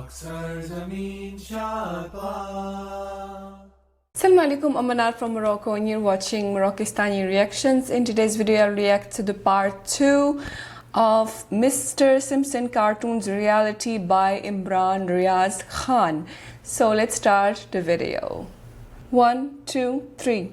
Assalamu alaikum, I'm Manar from Morocco and you're watching Moroccistani Reactions. In today's video I'll react to the part 2 of Mr. Simpson Cartoons Reality by Imran Riaz Khan. So let's start the video. 1, 2, 3.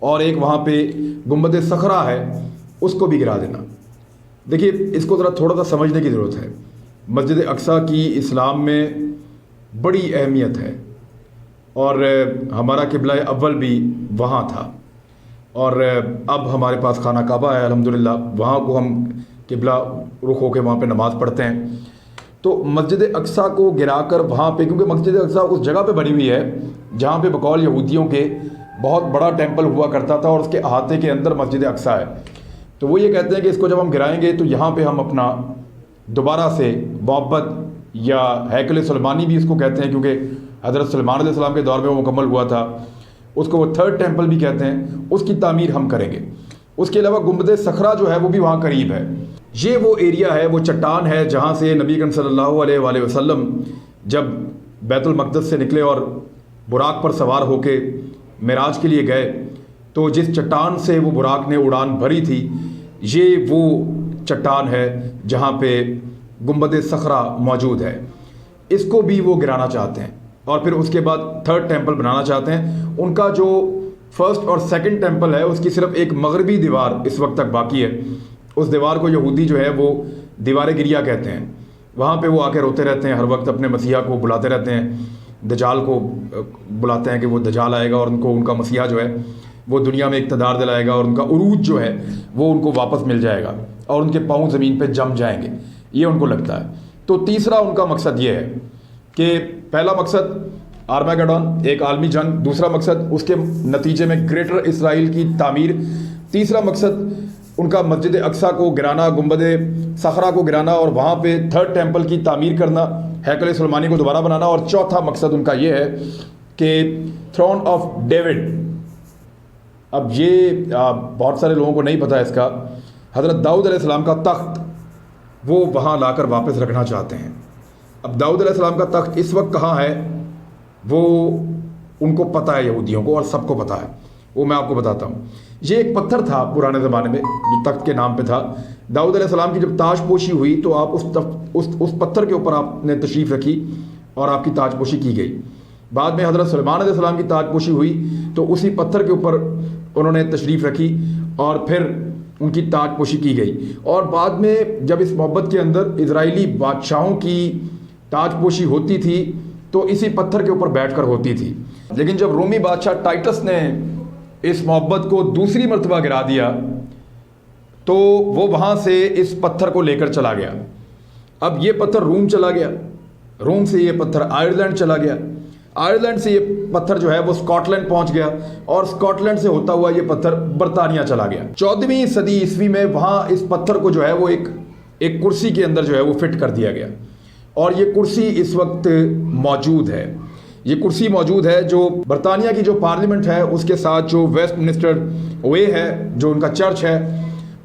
اور ایک وہاں پہ گنبد صخرہ ہے اس کو بھی گرا دینا. دیکھیے اس کو ذرا تھوڑا سا سمجھنے کی ضرورت ہے. مسجد اقصیٰ کی اسلام میں بڑی اہمیت ہے اور ہمارا قبلہ اول بھی وہاں تھا اور اب ہمارے پاس خانہ کعبہ ہے الحمدللہ, وہاں کو ہم قبلہ رخ ہو کے وہاں پہ نماز پڑھتے ہیں. تو مسجد اقصیٰ کو گرا کر وہاں پہ, کیونکہ مسجد اقصیٰ اس جگہ پہ بنی ہوئی ہے جہاں پہ بقول یہودیوں کے بہت بڑا ٹیمپل ہوا کرتا تھا اور اس کے احاطے کے اندر مسجد اقصیٰ ہے. تو وہ یہ کہتے ہیں کہ اس کو جب ہم گرائیں گے تو یہاں پہ ہم اپنا دوبارہ سے معبد یا ہیکل سلیمانی بھی اس کو کہتے ہیں کیونکہ حضرت سلیمان علیہ السلام کے دور میں وہ مکمل ہوا تھا, اس کو وہ تھرڈ ٹیمپل بھی کہتے ہیں, اس کی تعمیر ہم کریں گے. اس کے علاوہ گنبد صخرہ جو ہے وہ بھی وہاں قریب ہے. یہ وہ ایریا ہے, وہ چٹان ہے جہاں سے نبی کریم صلی اللہ علیہ وآلہ وسلم جب بیت المقدس سے نکلے اور براق پر سوار ہو کے معراج کے لیے گئے تو جس چٹان سے وہ براق نے اڑان بھری تھی یہ وہ چٹان ہے جہاں پہ گنبد صخرہ موجود ہے. اس کو بھی وہ گرانا چاہتے ہیں اور پھر اس کے بعد تھرڈ ٹیمپل بنانا چاہتے ہیں. ان کا جو فرسٹ اور سیکنڈ ٹیمپل ہے اس کی صرف ایک مغربی دیوار اس وقت تک باقی ہے. اس دیوار کو یہودی جو ہے وہ دیوار گریہ کہتے ہیں. وہاں پہ وہ آ کے روتے رہتے ہیں, ہر وقت اپنے مسیحا کو بلاتے رہتے ہیں, دجال کو بلاتے ہیں کہ وہ دجال آئے گا اور ان کا مسیحا جو ہے وہ دنیا میں اقتدار دلائے گا اور ان کا عروج جو ہے وہ ان کو واپس مل جائے گا اور ان کے پاؤں زمین پہ جم جائیں گے, یہ ان کو لگتا ہے. تو تیسرا ان کا مقصد یہ ہے کہ پہلا مقصد آرمیگڈون, ایک عالمی جنگ, دوسرا مقصد اس کے نتیجے میں گریٹر اسرائیل کی تعمیر, تیسرا مقصد ان کا مسجد اقصیٰ کو گرانا, گنبد صخرہ کو گرانا اور وہاں پہ تھرڈ ٹیمپل کی تعمیر کرنا, ہیکل سلیمانی کو دوبارہ بنانا, اور چوتھا مقصد ان کا یہ ہے کہ تھرون آف ڈیوڈ. اب یہ بہت سارے لوگوں کو نہیں پتہ اس کا, حضرت داؤد علیہ السلام کا تخت وہ وہاں لا کر واپس رکھنا چاہتے ہیں. اب داؤد علیہ السلام کا تخت اس وقت کہاں ہے وہ ان کو پتہ ہے, یہودیوں کو, اور سب کو پتہ ہے. وہ میں آپ کو بتاتا ہوں. یہ ایک پتھر تھا پرانے زمانے میں جو تخت کے نام پہ تھا. داؤد علیہ السلام کی جب تاج پوشی ہوئی تو آپ اس پتھر کے اوپر آپ نے تشریف رکھی اور آپ کی تاج پوشی کی گئی. بعد میں حضرت سلیمان علیہ السلام کی تاج پوشی ہوئی تو اسی پتھر کے اوپر انہوں نے تشریف رکھی اور پھر ان کی تاج پوشی کی گئی. اور بعد میں جب اس محبت کے اندر اسرائیلی بادشاہوں کی تاج پوشی ہوتی تھی تو اسی پتھر کے اوپر بیٹھ کر ہوتی تھی. لیکن جب رومی بادشاہ ٹائٹس نے اس محبت کو دوسری مرتبہ گرا دیا تو وہ وہاں سے اس پتھر کو لے کر چلا گیا. اب یہ پتھر روم چلا گیا, روم سے یہ پتھر آئرلینڈ چلا گیا, آئرلینڈ سے یہ پتھر جو ہے وہ اسکاٹ لینڈ پہنچ گیا اور اسکاٹ لینڈ سے ہوتا ہوا یہ پتھر برطانیہ چلا گیا. 14ویں صدی عیسوی میں وہاں اس پتھر کو جو ہے وہ ایک کرسی کے اندر جو ہے وہ فٹ کر دیا گیا اور یہ کرسی اس وقت موجود ہے. یہ کرسی موجود ہے جو برطانیہ کی جو پارلیمنٹ ہے اس کے ساتھ جو ویسٹ منسٹر وے ہے جو ان کا چرچ ہے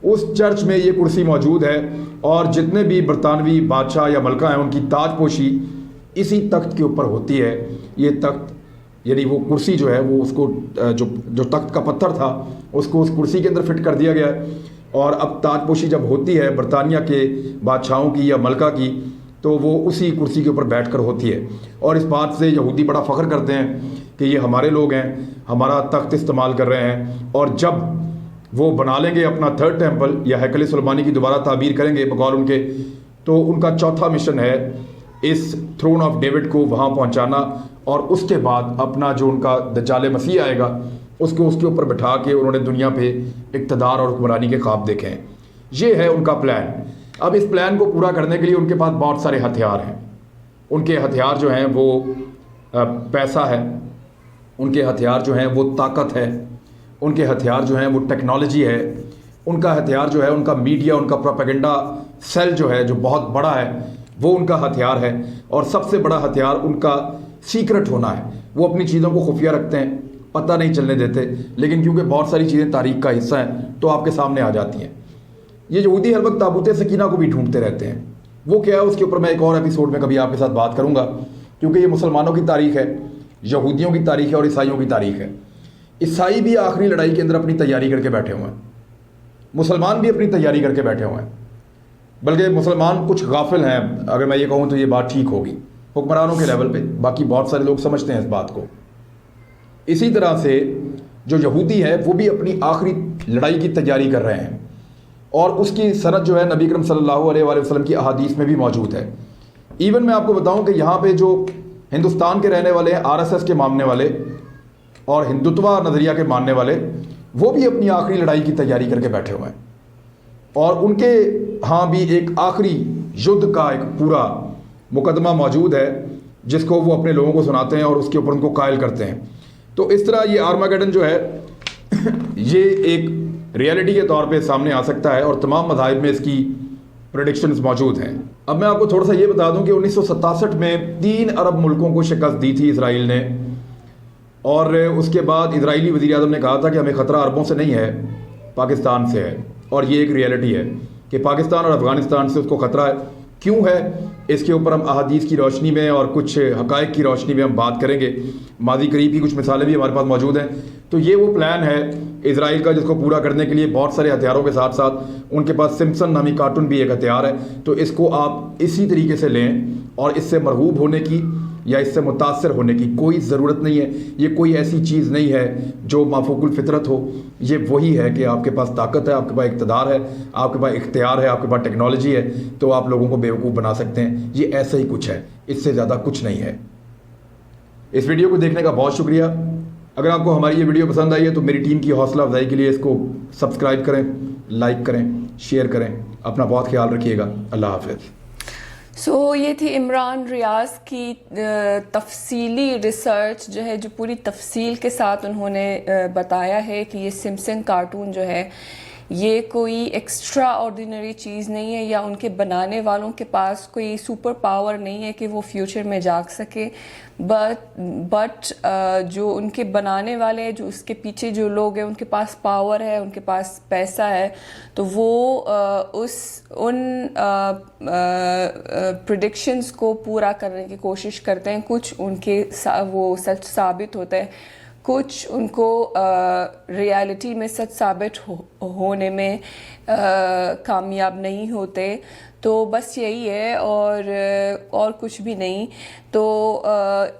اس چرچ میں یہ کرسی موجود ہے. اور جتنے بھی برطانوی بادشاہ یا ملکہ ہیں ان کی تاج پوشی اسی تخت کے اوپر ہوتی ہے. یہ تخت یعنی وہ کرسی جو ہے وہ اس کو جو تخت کا پتھر تھا اس کو اس کرسی کے اندر فٹ کر دیا گیا اور اب تاج پوشی جب ہوتی ہے برطانیہ کے بادشاہوں کی یا ملکہ کی تو وہ اسی کرسی کے اوپر بیٹھ کر ہوتی ہے. اور اس بات سے یہودی بڑا فخر کرتے ہیں کہ یہ ہمارے لوگ ہیں, ہمارا تخت استعمال کر رہے ہیں. اور جب وہ بنا لیں گے اپنا تھرڈ ٹیمپل یا ہیکل سلیمانی کی دوبارہ تعمیر کریں گے بقول ان کے, تو ان کا چوتھا مشن ہے اس تھرون آف ڈیوڈ کو وہاں پہنچانا اور اس کے بعد اپنا جو ان کا دجال مسیح آئے گا اس کو اس کے اوپر بٹھا کے انہوں نے دنیا پہ اقتدار اور حکمرانی کے خواب دیکھے ہیں. یہ ہے ان کا پلان. اب اس پلان کو پورا کرنے کے لیے ان کے پاس بہت سارے ہتھیار ہیں. ان کے ہتھیار جو ہیں وہ پیسہ ہے, ان کے ہتھیار جو ہیں وہ طاقت ہے, ان کے ہتھیار جو ہیں وہ ٹیکنالوجی ہے, ان کا ہتھیار جو ہے ان کا میڈیا, ان کا پروپیگنڈا سیل جو ہے جو بہت بڑا ہے وہ ان کا ہتھیار ہے. اور سب سے بڑا ہتھیار ان کا سیکرٹ ہونا ہے. وہ اپنی چیزوں کو خفیہ رکھتے ہیں, پتہ نہیں چلنے دیتے, لیکن کیونکہ بہت ساری چیزیں تاریخ کا حصہ ہیں تو آپ کے سامنے آ جاتی ہیں. یہ یہودی ہر وقت تابوت سکینہ کو بھی ڈھونڈتے رہتے ہیں. وہ کیا ہے اس کے اوپر میں ایک اور ایپیسوڈ میں کبھی آپ کے ساتھ بات کروں گا, کیونکہ یہ مسلمانوں کی تاریخ ہے, یہودیوں کی تاریخ ہے اور عیسائیوں کی تاریخ ہے. عیسائی بھی آخری لڑائی کے اندر اپنی تیاری کر کے بیٹھے ہوئے ہیں, مسلمان بھی اپنی تیاری کر کے بیٹھے ہوئے ہیں. بلکہ مسلمان کچھ غافل ہیں, اگر میں یہ کہوں تو یہ بات ٹھیک ہوگی حکمرانوں کے لیول پہ, باقی بہت سارے لوگ سمجھتے ہیں اس بات کو. اسی طرح سے جو یہودی ہے وہ بھی اپنی آخری لڑائی کی تیاری کر رہے ہیں، اور اس کی سند جو ہے نبی کرم صلی اللہ علیہ وآلہ وسلم کی احادیث میں بھی موجود ہے۔ ایون میں آپ کو بتاؤں کہ یہاں پہ جو ہندوستان کے رہنے والے ہیں، RSS کے ماننے والے اور ہندوتوا نظریہ کے ماننے والے، وہ بھی اپنی آخری لڑائی کی تیاری کر کے بیٹھے ہوئے ہیں، اور ان کے ہاں بھی ایک آخری یدھ کا ایک پورا مقدمہ موجود ہے جس کو وہ اپنے لوگوں کو سناتے ہیں اور اس کے اوپر ان کو قائل کرتے ہیں۔ تو اس طرح یہ آرماگیڈن جو ہے یہ ایک ریئلٹی کے طور پہ سامنے آ سکتا ہے، اور تمام مذاہب میں اس کی پریڈکشنز موجود ہیں۔ اب میں آپ کو تھوڑا سا یہ بتا دوں کہ 1967 میں 3 ارب ملکوں کو شکست دی تھی اسرائیل نے، اور اس کے بعد اسرائیلی وزیر اعظم نے کہا تھا کہ ہمیں خطرہ عربوں سے نہیں ہے، پاکستان سے ہے، اور یہ ایک ریئلٹی ہے کہ پاکستان اور افغانستان سے اس کو خطرہ ہے۔ کیوں ہے اس کے اوپر ہم احادیث کی روشنی میں اور کچھ حقائق کی روشنی میں ہم بات کریں گے، ماضی قریب کی کچھ مثالیں بھی ہمارے پاس موجود ہیں۔ تو یہ وہ پلان ہے اسرائیل کا جس کو پورا کرنے کے لیے بہت سارے ہتھیاروں کے ساتھ ساتھ ان کے پاس سمسن نامی کارٹون بھی ایک ہتھیار ہے، تو اس کو آپ اسی طریقے سے لیں، اور اس سے مرغوب ہونے کی یا اس سے متاثر ہونے کی کوئی ضرورت نہیں ہے۔ یہ کوئی ایسی چیز نہیں ہے جو مافوق الفطرت ہو، یہ وہی ہے کہ آپ کے پاس طاقت ہے، آپ کے پاس اقتدار ہے، آپ کے پاس اختیار ہے، آپ کے پاس ٹیکنالوجی ہے، تو آپ لوگوں کو بیوقوف بنا سکتے ہیں۔ یہ ایسا ہی کچھ ہے، اس سے زیادہ کچھ نہیں ہے۔ اس ویڈیو کو دیکھنے کا بہت شکریہ۔ اگر آپ کو ہماری یہ ویڈیو پسند آئی ہے تو میری ٹیم کی حوصلہ افزائی کے لیے اس کو سبسکرائب کریں، لائک کریں، شیئر کریں۔ اپنا بہت خیال رکھیے گا۔ اللہ حافظ۔ یہ تھی عمران ریاض کی تفصیلی ریسرچ جو ہے، جو پوری تفصیل کے ساتھ انہوں نے بتایا ہے کہ یہ سمسن کارٹون جو ہے یہ کوئی ایکسٹرا آرڈینری چیز نہیں ہے، یا ان کے بنانے والوں کے پاس کوئی سپر پاور نہیں ہے کہ وہ فیوچر میں جاگ سکے، بٹ جو ان کے بنانے والے ہیں، جو اس کے پیچھے جو لوگ ہیں، ان کے پاس پاور ہے، ان کے پاس پیسہ ہے، تو وہ ان پریڈکشنز کو پورا کرنے کی کوشش کرتے ہیں۔ کچھ ان کے وہ سچ ثابت ہوتے ہیں، کچھ ان کو ریالٹی میں سچ ثابت ہونے میں کامیاب نہیں ہوتے۔ تو بس یہی ہے، اور کچھ بھی نہیں۔ تو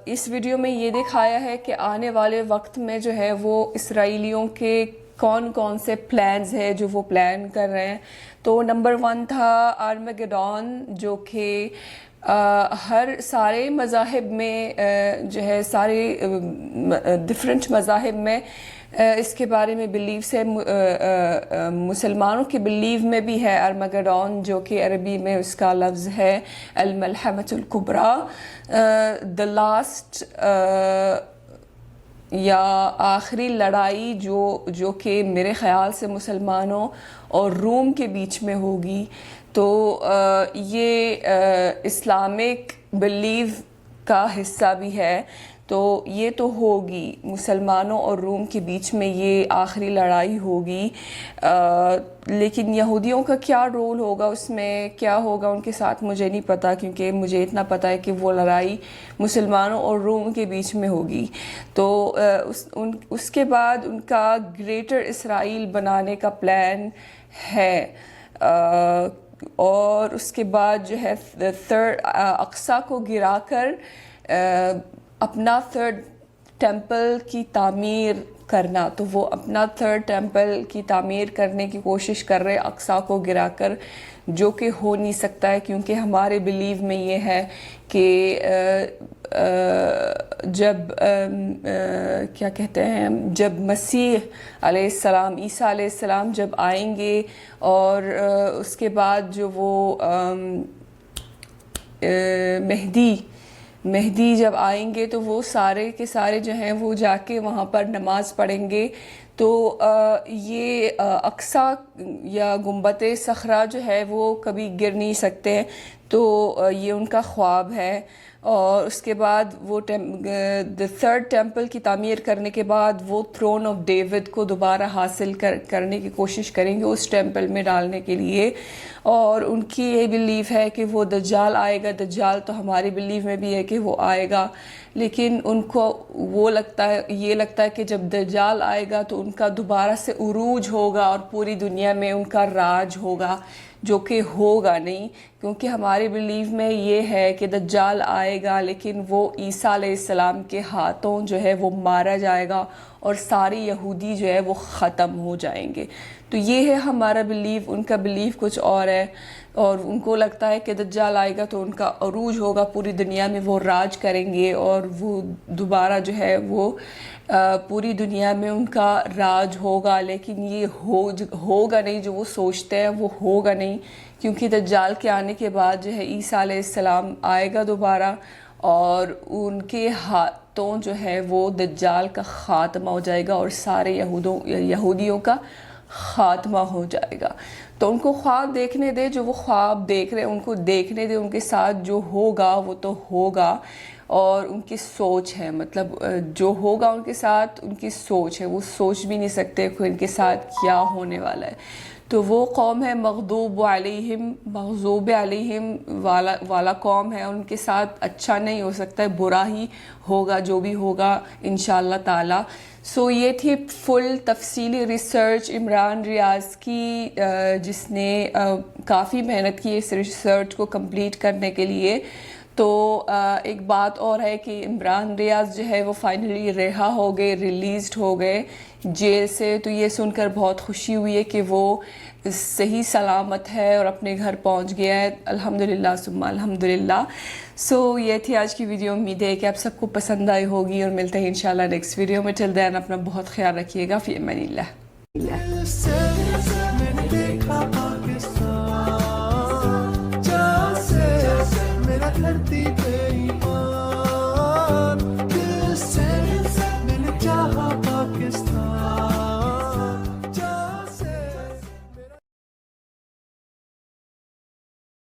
اس ویڈیو میں یہ دکھایا ہے کہ آنے والے وقت میں جو ہے وہ اسرائیلیوں کے کون کون سے پلانز ہیں جو وہ پلان کر رہے ہیں۔ تو نمبر 1 تھا آرمیگیڈون، جو کہ ہر سارے مذاہب میں جو ہے، سارے ڈفرینٹ مذاہب میں اس کے بارے میں بلیوز ہے۔ مسلمانوں کے بلیو میں بھی ہے آرمیگیڈون، جو کہ عربی میں اس کا لفظ ہے الملحمۃ الکبریٰ، the last یا آخری لڑائی جو کہ میرے خیال سے مسلمانوں اور روم کے بیچ میں ہوگی۔ تو یہ اسلامک بلیو کا حصہ بھی ہے، تو یہ تو ہوگی مسلمانوں اور روم کے بیچ میں یہ آخری لڑائی ہوگی۔ لیکن یہودیوں کا کیا رول ہوگا اس میں، کیا ہوگا ان کے ساتھ، مجھے نہیں پتا، کیونکہ مجھے اتنا پتا ہے کہ وہ لڑائی مسلمانوں اور روم کے بیچ میں ہوگی۔ تو اس کے بعد ان کا گریٹر اسرائیل بنانے کا پلان ہے، اور اس کے بعد جو ہے اقصیٰ کو گرا کر اپنا 3rd ٹیمپل کی تعمیر کرنا۔ تو وہ اپنا 3rd ٹیمپل کی تعمیر کرنے کی کوشش کر رہے اقصیٰ کو گرا کر، جو کہ ہو نہیں سکتا ہے، کیونکہ ہمارے بلیو میں یہ ہے کہ جب کیا کہتے ہیں، جب مسیح علیہ السلام، عیسیٰ علیہ السلام جب آئیں گے، اور اس کے بعد جو وہ مہدی جب آئیں گے، تو وہ سارے کے سارے جو ہیں وہ جا کے وہاں پر نماز پڑھیں گے۔ تو یہ اقصیٰ یا گنبد صخرہ جو ہے وہ کبھی گر نہیں سکتے، تو یہ ان کا خواب ہے۔ اور اس کے بعد وہ 3rd ٹیمپل کی تعمیر کرنے کے بعد وہ تھرون آف ڈیوڈ کو دوبارہ حاصل کرنے کی کوشش کریں گے اس ٹیمپل میں ڈالنے کے لیے۔ اور ان کی یہ بلیو ہے کہ وہ دجال آئے گا۔ دجال تو ہمارے بلیو میں بھی ہے کہ وہ آئے گا، لیکن ان کو یہ لگتا ہے کہ جب دجال آئے گا تو ان کا دوبارہ سے عروج ہوگا اور پوری دنیا میں ان کا راج ہوگا، جو کہ ہوگا نہیں، کیونکہ ہمارے بلیو میں یہ ہے کہ دجال آئے گا لیکن وہ عیسیٰ علیہ السلام کے ہاتھوں جو ہے وہ مارا جائے گا اور سارے یہودی جو ہے وہ ختم ہو جائیں گے. تو یہ ہے ہمارا بلیو. ان کا بلیو کچھ اور ہے، اور ان کو لگتا ہے کہ دجال آئے گا تو ان کا عروج ہوگا، پوری دنیا میں وہ راج کریں گے اور وہ دوبارہ جو ہے وہ پوری دنیا میں ان کا راج ہوگا. لیکن یہ ہوگا نہیں، جو وہ سوچتے ہیں وہ ہوگا نہیں، کیونکہ دجال کے آنے کے بعد جو ہے عیسیٰ علیہ السلام آئے گا دوبارہ، اور ان کے ہاتھوں جو ہے وہ دجال کا خاتمہ ہو جائے گا اور سارے یہودیوں کا خاتمہ ہو جائے گا. تو ان کو خواب دیکھنے دے، جو وہ خواب دیکھ رہے ہیں ان کو دیکھنے دے. ان کے ساتھ جو ہوگا وہ تو ہوگا، اور ان کی سوچ ہے، مطلب جو ہوگا ان کے ساتھ ان کی سوچ ہے، وہ سوچ بھی نہیں سکتے کہ ان کے ساتھ کیا ہونے والا ہے. تو وہ قوم ہے مغضوب علیہم والا قوم ہے، ان کے ساتھ اچھا نہیں ہو سکتا ہے، برا ہی ہوگا جو بھی ہوگا انشاءاللہ تعالی. سو یہ تھی فل تفصیلی ریسرچ عمران ریاض کی، جس نے کافی محنت کی اس ریسرچ کو کمپلیٹ کرنے کے لیے. تو ایک بات اور ہے کہ عمران ریاض جو ہے وہ فائنلی رہا ہو گئے، ریلیزڈ ہو گئے جیل سے. تو یہ سن کر بہت خوشی ہوئی ہے کہ وہ صحیح سلامت ہے اور اپنے گھر پہنچ گیا ہے، الحمدللہ ثم الحمدللہ. سو یہ تھی آج کی ویڈیو. امید ہے کہ آپ سب کو پسند آئی ہوگی، اور ملتے ہیں انشاءاللہ نیکسٹ ویڈیو میں. ٹل دین اپنا بہت خیال رکھیے گا. فی امان اللہ.